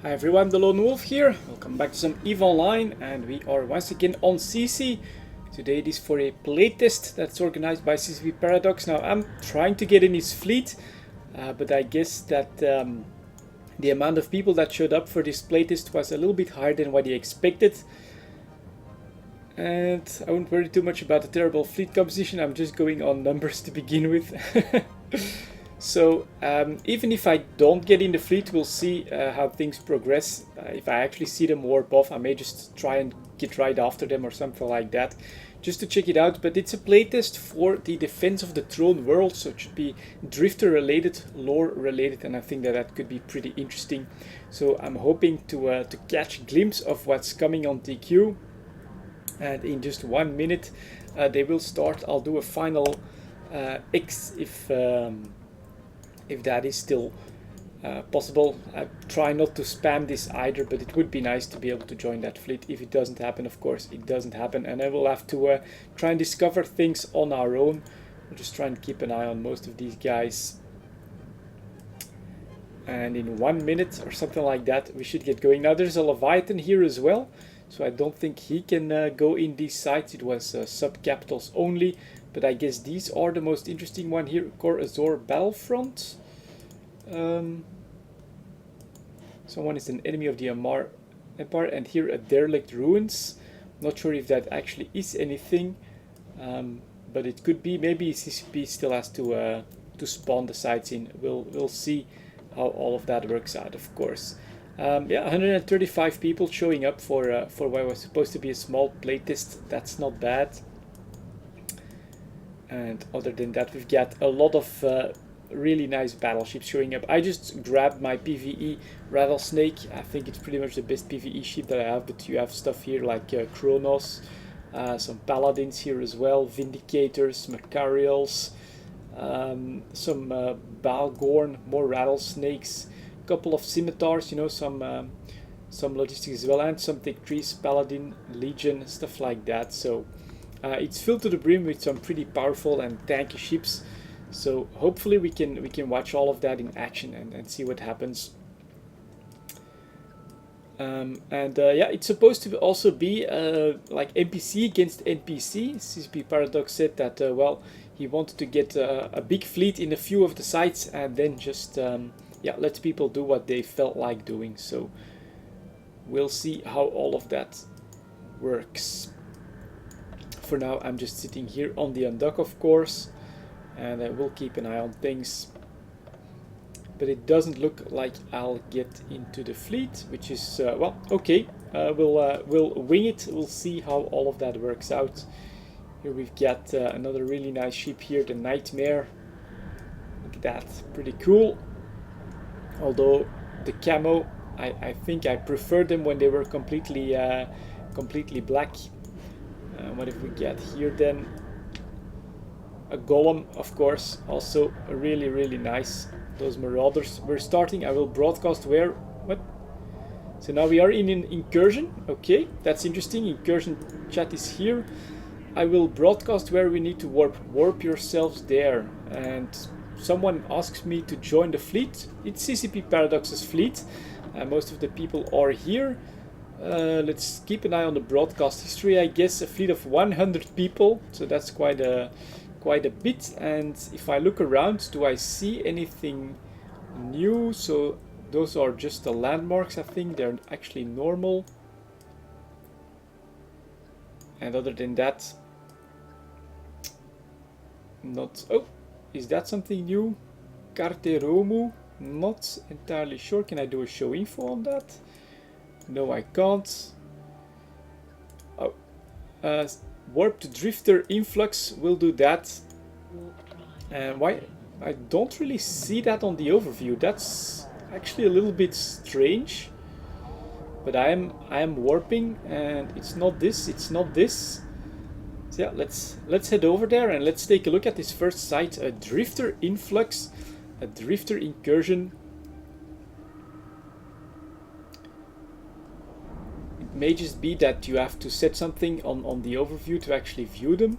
Hi everyone, delonewolf here. Welcome back to some EVE Online, and we are once again on sisi. Today it is for a playtest that's organized by CCP Paradox. Now I'm trying to get in his fleet, but I guess that the amount of people that showed up for this playtest was a little bit higher than what he expected. And I won't worry too much about the terrible fleet composition, I'm just going on numbers to begin with. So even if I don't get in the fleet, we'll see how things progress. If I actually see them warp off, I may just try and get right after them or something like that, just to check it out. But it's a playtest for the Defense of the Throne world, so it should be drifter related, lore related, and I think that that could be pretty interesting. So I'm hoping to catch a glimpse of what's coming on TQ. And in just 1 minute they will start. I'll do a final X if that is still possible. I try not to spam this either, but it would be nice to be able to join that fleet. If it doesn't happen, of course it doesn't happen, and I will have to try and discover things on our own. We'll just try and keep an eye on most of these guys, and in 1 minute or something like that we should get going. Now there's a Leviathan here as well, so I don't think he can go in these sites. It was sub-capitals only, but I guess these are the most interesting one here. Core Azor Battlefront. Someone is an enemy of the Amar Empire, and here a Derelict Ruins. Not sure if that actually is anything, but it could be. Maybe CCP still has to spawn the sites in. We'll see how all of that works out, of course. Yeah, 135 people showing up for what was supposed to be a small playtest. That's not bad. And other than that, we've got a lot of really nice battleships showing up. I just grabbed my PvE Rattlesnake. I think it's pretty much the best PvE ship that I have, but you have stuff here like Kronos, some Paladins here as well, Vindicators, Macarials, some Balgorn, more Rattlesnakes, a couple of Scimitars, you know, some logistics as well, and some Tech 3s, Paladin, Legion, stuff like that. So it's filled to the brim with some pretty powerful and tanky ships. So hopefully we can watch all of that in action and see what happens. Yeah, it's supposed to also be like NPC against NPC. CCP Paradox said that well, he wanted to get a big fleet in a few of the sites and then just yeah, let people do what they felt like doing. So we'll see how all of that works. For now, I'm just sitting here on the undock, of course, and I will keep an eye on things. But it doesn't look like I'll get into the fleet, which is well, okay. We'll wing it. We'll see how all of that works out. Here we've got another really nice ship here, the Nightmare. Look at that, pretty cool. Although the camo, I think I preferred them when they were completely black. What if we get here then? A Golem, of course, also really nice. Those Marauders. We're starting. I will broadcast where. What? So now we are in an incursion. Okay, that's interesting. Incursion chat is here. I will broadcast where we need to warp. Warp yourselves there. And someone asks me to join the fleet. It's CCP Paradox's fleet. Most of the people are here. Let's keep an eye on the broadcast history. I guess a fleet of 100 people, so that's quite a bit. And if I look around, do I see anything new? So those are just the landmarks. I think they're actually normal, and other than that, not. Oh, is that something new? Carte Romu? Not entirely sure. Can I do a show info on that? No, I can't. Oh, warp to drifter influx will do that. And why? I don't really see that on the overview. That's actually a little bit strange. But I am warping, and it's not this. It's not this. So yeah, let's head over there and let's take a look at this first site. A drifter influx, a drifter incursion. May just be that you have to set something on the overview to actually view them.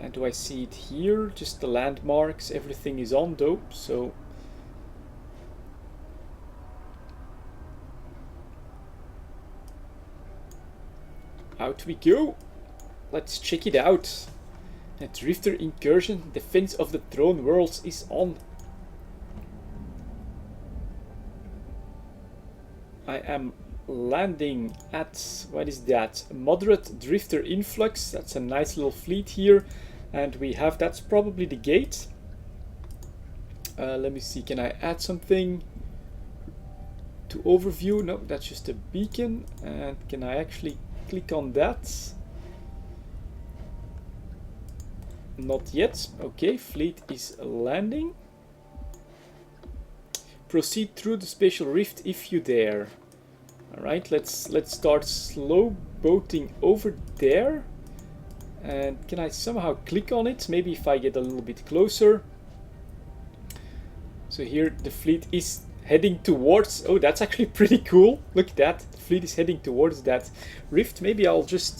And do I see it here? Just the landmarks, everything is on though, so out we go. Let's check it out. A drifter incursion, defense of the throne worlds is on. I am landing at, what is that? Moderate drifter influx. That's a nice little fleet here. And we have, that's probably the gate. Let me see, can I add something to overview? No, that's just a beacon. And can I actually click on that? Not yet. Okay, fleet is landing. Proceed through the spatial rift if you dare. Alright, let's start slow boating over there. And can I somehow click on it? Maybe if I get a little bit closer. So here the fleet is heading towards... Oh, that's actually pretty cool. Look at that. The fleet is heading towards that rift. Maybe I'll just...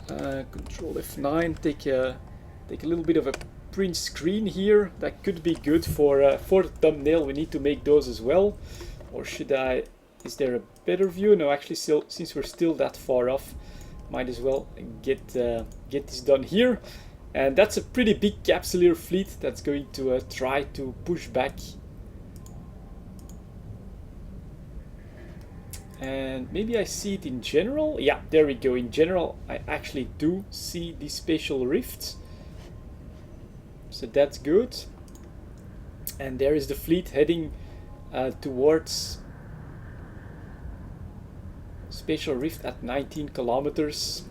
Control F9, take a little bit of a print screen here. That could be good for the thumbnail. We need to make those as well. Or should I? Is there a better view? No, actually, since we're still that far off, might as well get this done here. And that's a pretty big capsuleer fleet that's going to try to push back. And maybe I see it in general. Yeah, there we go. In general, I actually do see the spatial rifts. So that's good. And there is the fleet heading towards spatial rift at 19 kilometers.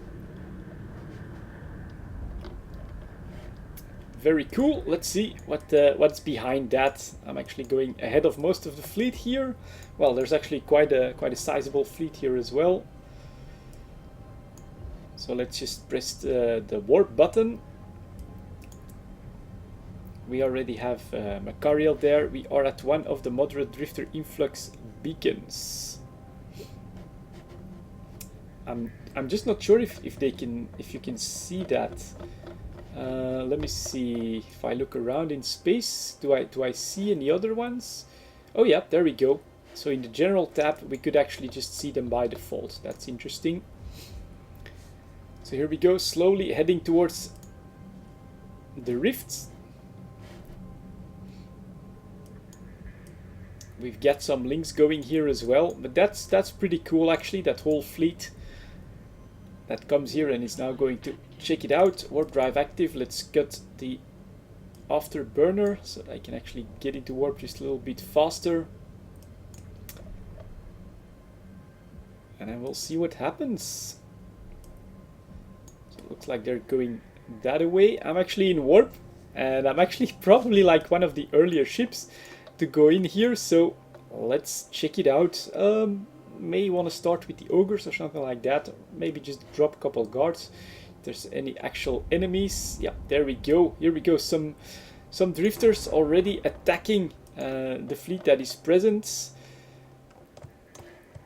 Very cool. Let's see what's behind that. I'm actually going ahead of most of the fleet here. Well, there's actually quite a sizable fleet here as well. So let's just press the warp button. We already have Macariel there. We are at one of the moderate drifter influx beacons. I'm just not sure if you can see that. Let me see if I look around in space. Do I see any other ones? Oh yeah, there we go. So in the general tab we could actually just see them by default. That's interesting. So here we go, slowly heading towards the rifts. We've got some links going here as well, but that's pretty cool actually, that whole fleet that comes here and is now going to check it out. Warp drive active. Let's cut the afterburner so that I can actually get into warp just a little bit faster. And then we'll see what happens. So it looks like they're going that way. I'm actually in warp, and I'm actually probably like one of the earlier ships to go in here, so let's check it out. May want to start with the ogres or something like that. Maybe just drop a couple guards if there's any actual enemies. Yeah, there we go. Here we go. Some drifters already attacking the fleet that is present.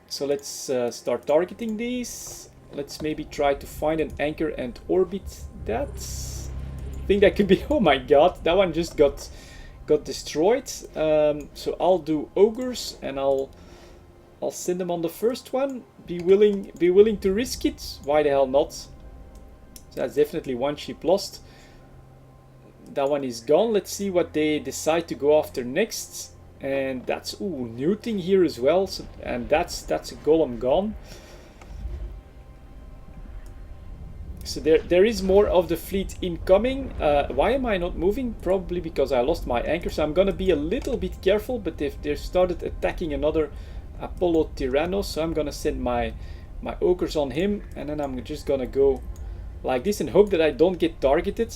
So let's start targeting these. Let's maybe try to find an anchor and orbit that. I think that could be... Oh my god, that one just got destroyed. So I'll do ogres and I'll send them on the first one. Be willing to risk it. Why the hell not? So that's definitely one ship lost. That one is gone. Let's see what they decide to go after next. And that's new thing here as well. So, and that's a golem gone. So there is more of the fleet incoming. Why am I not moving? Probably because I lost my anchor. So I'm gonna be a little bit careful. But they've started attacking another Apollo Tyrannos, so I'm gonna send my ogres on him, and then I'm just gonna go like this and hope that I don't get targeted.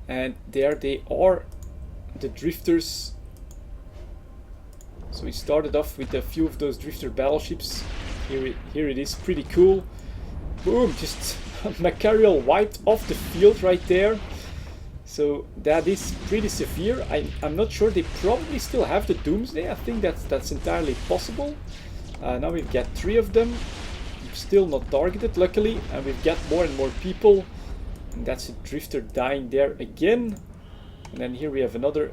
And there they are, the drifters. So we started off with a few of those drifter battleships. Here it is, pretty cool. Boom, just Macariel wiped off the field right there. So that is pretty severe. I'm not sure, they probably still have the Doomsday. I think that's entirely possible. Now we've got 3 of them. Still not targeted, luckily. And we've got more and more people. And that's a drifter dying there again. And then here we have another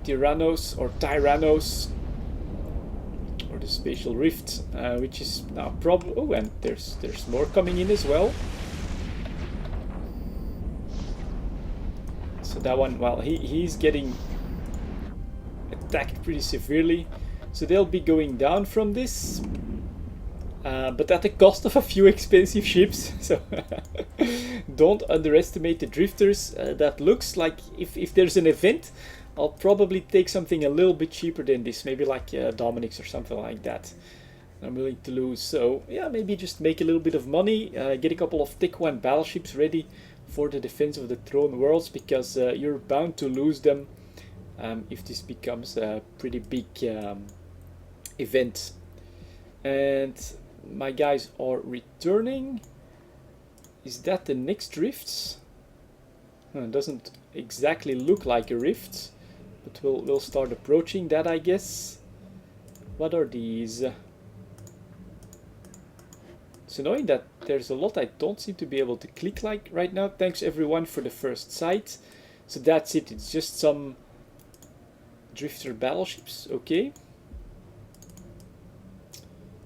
Tyrannos. or the spatial rift, which is now probably... Oh, and there's more coming in as well. So that one, well, he's getting attacked pretty severely. So they'll be going down from this. But at the cost of a few expensive ships. So don't underestimate the drifters. That looks like if there's an event, I'll probably take something a little bit cheaper than this. Maybe like Dominic's or something like that. I'm willing to lose. So yeah, maybe just make a little bit of money. Get a couple of Tick 1 battleships ready for the defense of the Throne Worlds. Because you're bound to lose them if this becomes a pretty big event. And my guys are returning. Is that the next rifts? It doesn't exactly look like a rift, but we'll start approaching that, I guess. What are these? It's annoying that there's a lot I don't seem to be able to click like right now. Thanks everyone for the first sight. So that's it. It's just some drifter battleships. Okay.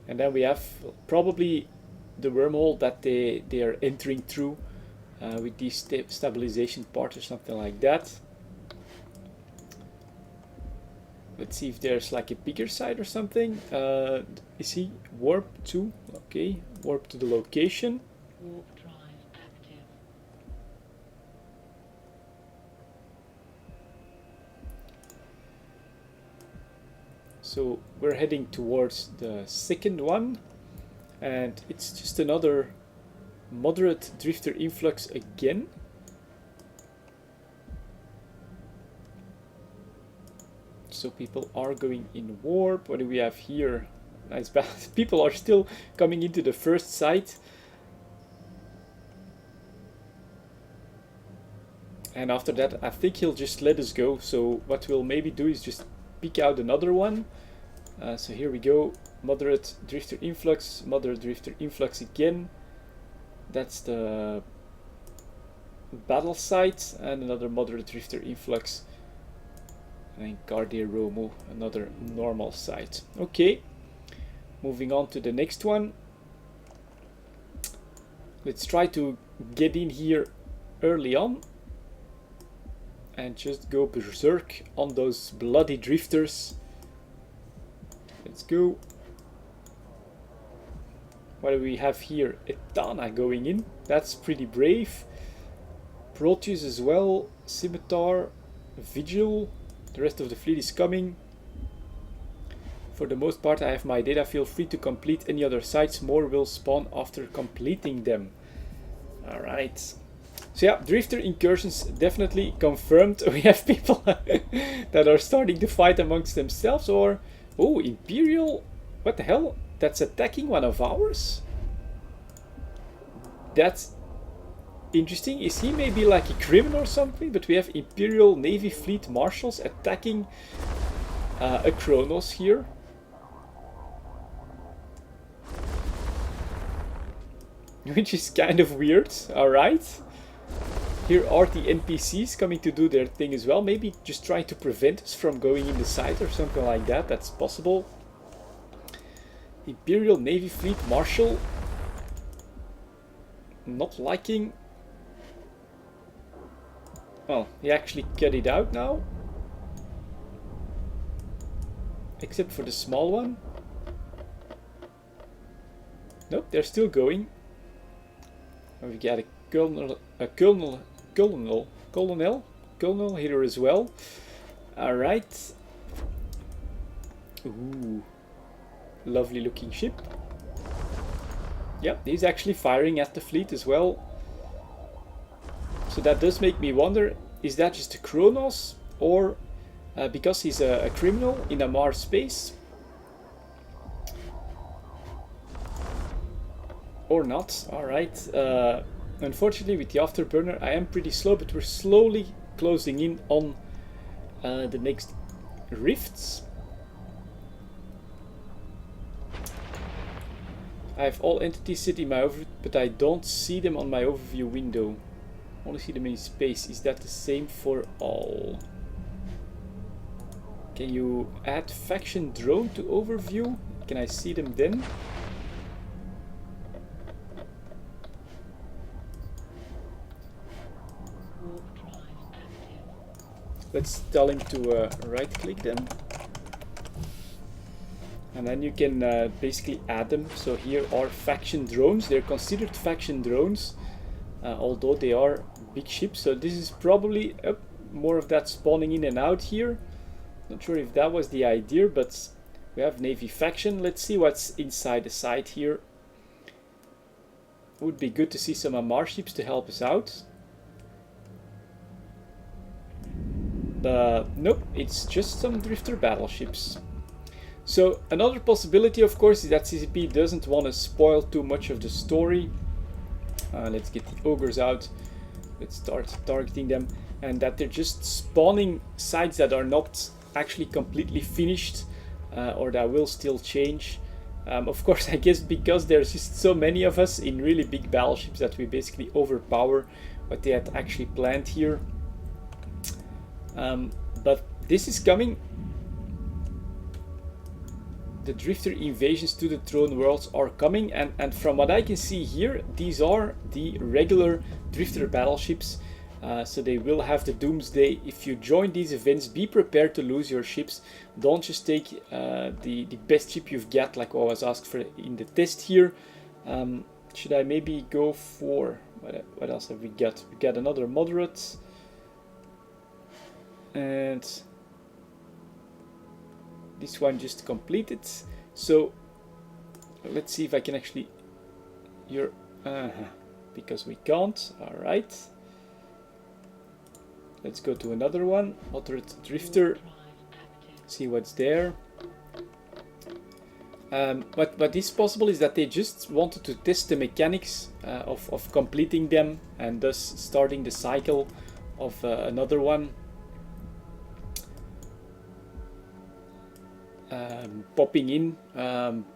And then we have probably the wormhole that they are entering through with these stabilization parts or something like that. Let's see if there's like a bigger side or something. Is he warp to? Okay, warp to the location. Warp drive active. So we're heading towards the second one, and it's just another moderate drifter influx again. So people are going in warp. What do we have here? Nice balance. People are still coming into the first site. And after that, I think he'll just let us go. So what we'll maybe do is just pick out another one. So here we go. Moderate drifter influx, moderate drifter influx again. That's the battle site, and another moderate drifter influx. And then Cardier Romo, another normal site. Okay, moving on to the next one. Let's try to get in here early on and just go berserk on those bloody drifters. Let's go. What do we have here? Etana going in. That's pretty brave. Proteus as well. Scimitar. Vigil. The rest of the fleet is coming. For the most part, I have my data. Feel free to complete any other sites. More will spawn after completing them. Alright. So yeah, drifter incursions definitely confirmed. We have people that are starting to fight amongst themselves. Or, oh, Imperial. What the hell? That's attacking one of ours? That's interesting. Is he maybe like a criminal or something? But we have Imperial Navy Fleet Marshals attacking a Kronos here. Which is kind of weird. Alright. Here are the NPCs coming to do their thing as well. Maybe just trying to prevent us from going in the site or something like that. That's possible. Imperial Navy Fleet Marshal. Not liking. Well, he actually cut it out now. Except for the small one. Nope, they're still going. And we got a colonel here as well. Alright. Ooh. Lovely looking ship. Yep, he's actually firing at the fleet as well. So that does make me wonder, is that just a Kronos? Or because he's a criminal in a Mars space? Or not. Alright. Unfortunately with the afterburner I am pretty slow, but we're slowly closing in on the next rifts. I have all entities sitting in my overview, but I don't see them on my overview window. I only see them in space. Is that the same for all? Can you add faction drone to overview? Can I see them then? Warp drive active. Let's tell him to right click them. And then you can basically add them. So here are faction drones. They're considered faction drones, although they are big ships. So this is probably more of that spawning in and out here. Not sure if that was the idea, but we have Navy faction. Let's see what's inside the site here. Would be good to see some Amar ships to help us out. But nope, it's just some drifter battleships. So another possibility, of course, is that CCP doesn't want to spoil too much of the story. Let's get the ogres out. Let's start targeting them. And that they're just spawning sites that are not actually completely finished, or that will still change. Of course, I guess because there's just so many of us in really big battleships that we basically overpower what they had actually planned here. But this is coming. The drifter invasions to the throne worlds are coming, and from what I can see here, these are the regular drifter battleships. So they will have the doomsday. If you join these events, be prepared to lose your ships. Don't just take the best ship you've got, like what was asked for in the test here. Should I maybe go for what else have we got? We got another moderate, and this one just completed. So let's see if I can actually because we can't. All right, let's go to another one, moderate drifter, see what's there. What is possible is that they just wanted to test the mechanics of completing them, and thus starting the cycle of another one. Popping in,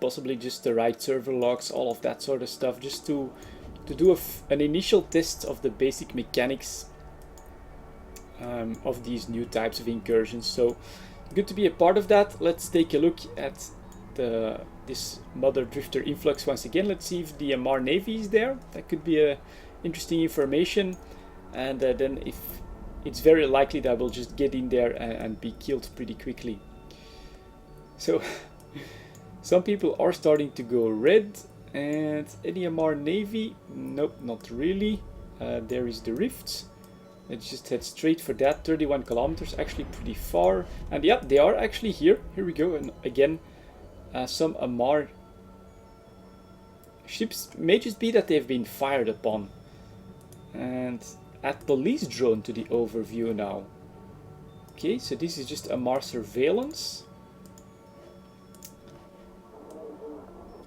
possibly just the right server logs, all of that sort of stuff, just to do an initial test of the basic mechanics of these new types of incursions. So good to be a part of that. Let's take a look at this Mother Drifter influx once again. Let's see if the Amar Navy is there. That could be interesting information. And then if it's very likely that we'll just get in there and be killed pretty quickly. So some people are starting to go red. And any Amar Navy? Nope, not really. There is the Rift. Let's just head straight for that. 31 kilometers, actually pretty far. And yeah, they are actually here. Here we go. And again, some Amar ships. May just be that they've been fired upon. And add police drone to the overview now. Okay, so this is just Amar surveillance.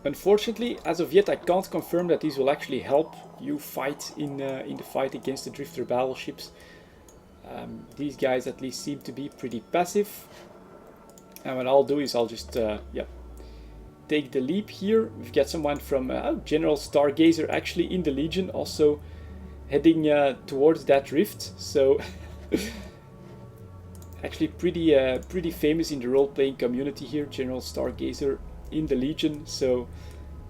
Unfortunately, as of yet, I can't confirm that these will actually help you fight in the fight against the drifter battleships. These guys at least seem to be pretty passive. And what I'll do is I'll just take the leap here. We've got someone from General Stargazer actually in the Legion, also heading towards that rift. So actually pretty famous in the role-playing community here, General Stargazer in the Legion. So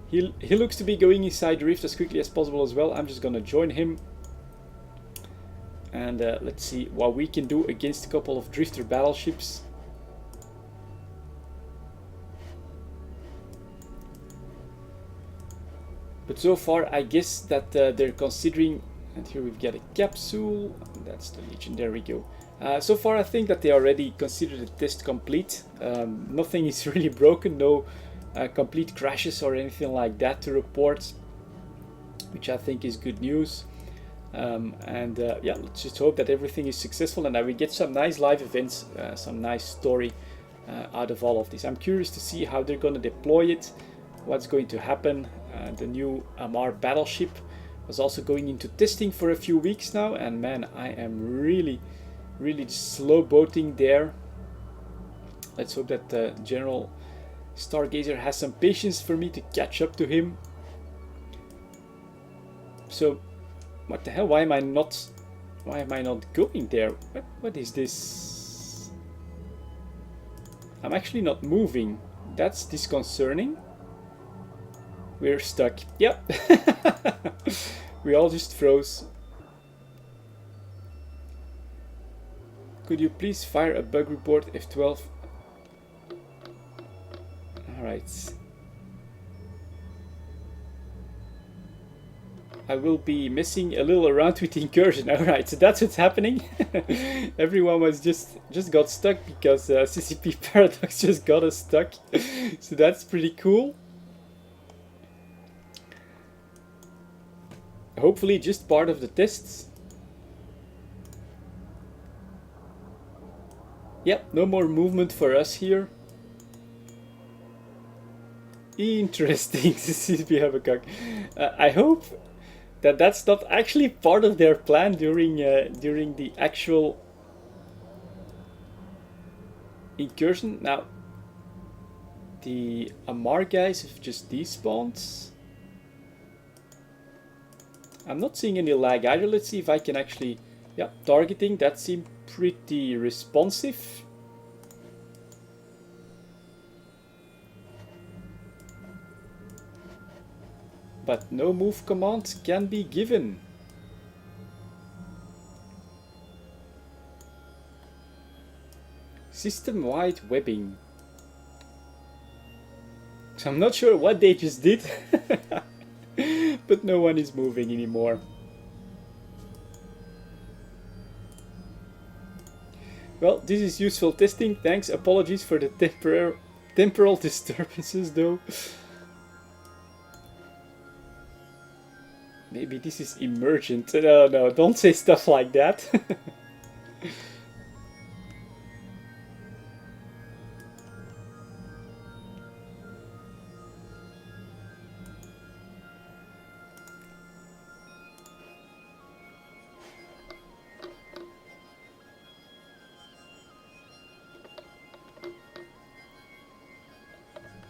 he looks to be going inside the rift as quickly as possible as well. I'm just gonna join him, and let's see what we can do against a couple of drifter battleships. But so far I guess that they're considering, and here we've got a capsule, that's the Legion, there we go. So far I think that they already considered the test complete. Nothing is really broken, no complete crashes or anything like that to report, which I think is good news. Yeah, let's just hope that everything is successful and that we get some nice live events, some nice story out of all of this. I'm curious to see how they're going to deploy it, what's going to happen. The new Amar battleship was also going into testing for a few weeks now, and man, I am really just slow boating there. Let's hope that General Stargazer has some patience for me to catch up to him. So what the hell, why am I not going there? What is this? I'm actually not moving. That's disconcerting. We're stuck. Yep. We all just froze. Could you please fire a bug report F12? Alright. I will be messing a little around with the incursion. Alright, so that's what's happening. Everyone was just got stuck because CCP Paradox just got us stuck. So that's pretty cool. Hopefully just part of the tests. Yep, no more movement for us here. Interesting, CCP Habakkuk. I hope that that's not actually part of their plan during the actual incursion. Now, the Amar guys have just despawned. I'm not seeing any lag either. Let's see if I can actually... Yeah, targeting, that seemed pretty responsive. But no move command can be given. System-wide webbing. So I'm not sure what they just did. But no one is moving anymore. Well, this is useful testing. Thanks. Apologies for the temporal disturbances though. Maybe this is emergent. No, no, don't say stuff like that.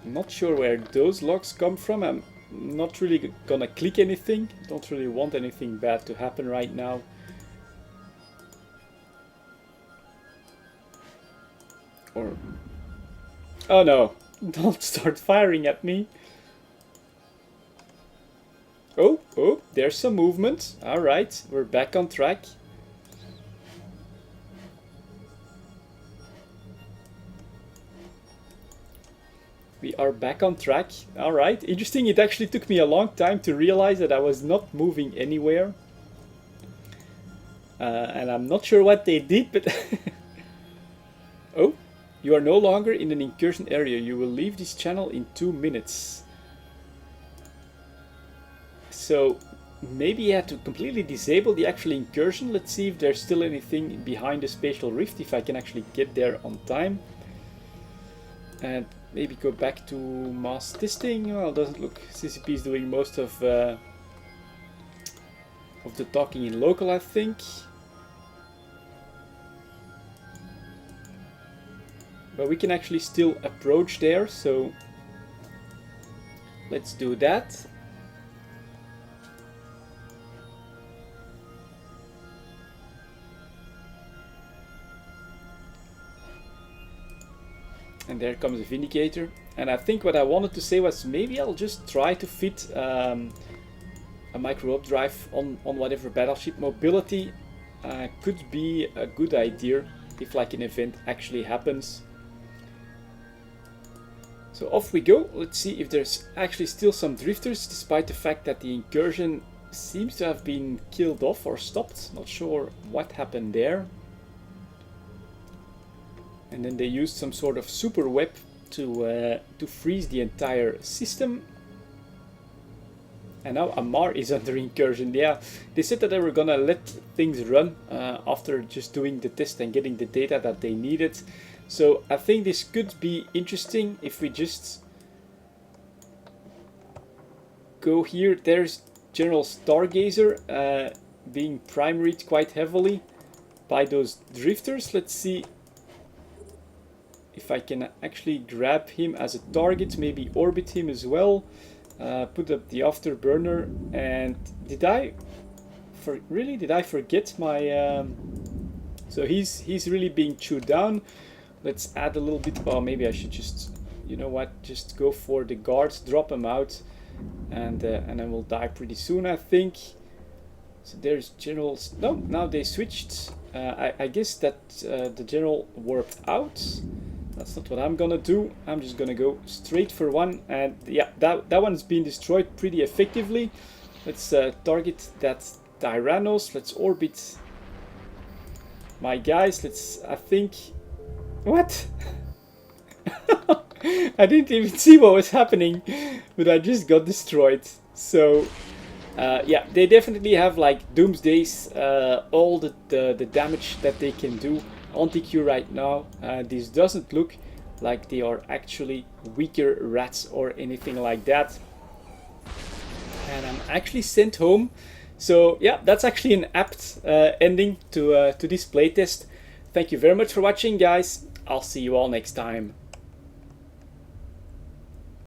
I'm not sure where those logs come from. I'm not really gonna click anything. Don't really want anything bad to happen right now. Or... oh no, don't start firing at me. Oh, oh, there's some movement. Alright, we're back on track. We are back on track. Alright, interesting. It actually took me a long time to realize that I was not moving anywhere. And I'm not sure what they did, but... oh, you are no longer in an incursion area. You will leave this channel in 2 minutes. So, maybe you had to completely disable the actual incursion. Let's see if there's still anything behind the spatial rift, if I can actually get there on time. And maybe go back to mass testing. Well, doesn't look... CCP is doing most of the talking in local, I think. But we can actually still approach there, so let's do that. And there comes a Vindicator. And I think what I wanted to say was maybe I'll just try to fit a micro-warp drive on whatever battleship. Mobility could be a good idea if like an event actually happens. So off we go. Let's see if there's actually still some drifters, despite the fact that the incursion seems to have been killed off or stopped. Not sure what happened there. And then they used some sort of super web to freeze the entire system. And now Amar is under incursion. Yeah, they said that they were gonna let things run after just doing the test and getting the data that they needed. So I think this could be interesting if we just go here. There's General Stargazer being primaried quite heavily by those drifters. Let's see if I can actually grab him as a target, maybe orbit him as well. Put up the afterburner. And did I forget my... so he's really being chewed down. Let's add a little bit... oh, maybe I should just you know what, just go for the guards, drop them out, and then we'll die pretty soon, I think. So there's generals. No, now they switched. I guess that the general warped out. That's not what I'm gonna do. I'm just gonna go straight for one, and yeah, that one's been destroyed pretty effectively. Let's target that Tyrannos. Let's orbit my guys. I think, what? I didn't even see what was happening, but I just got destroyed. So yeah, they definitely have like Doomsdays, all the damage that they can do on TQ right now. This doesn't look like they are actually weaker rats or anything like that. And I'm actually sent home. So yeah, that's actually an apt ending to this playtest. Thank you very much for watching, guys. I'll see you all next time.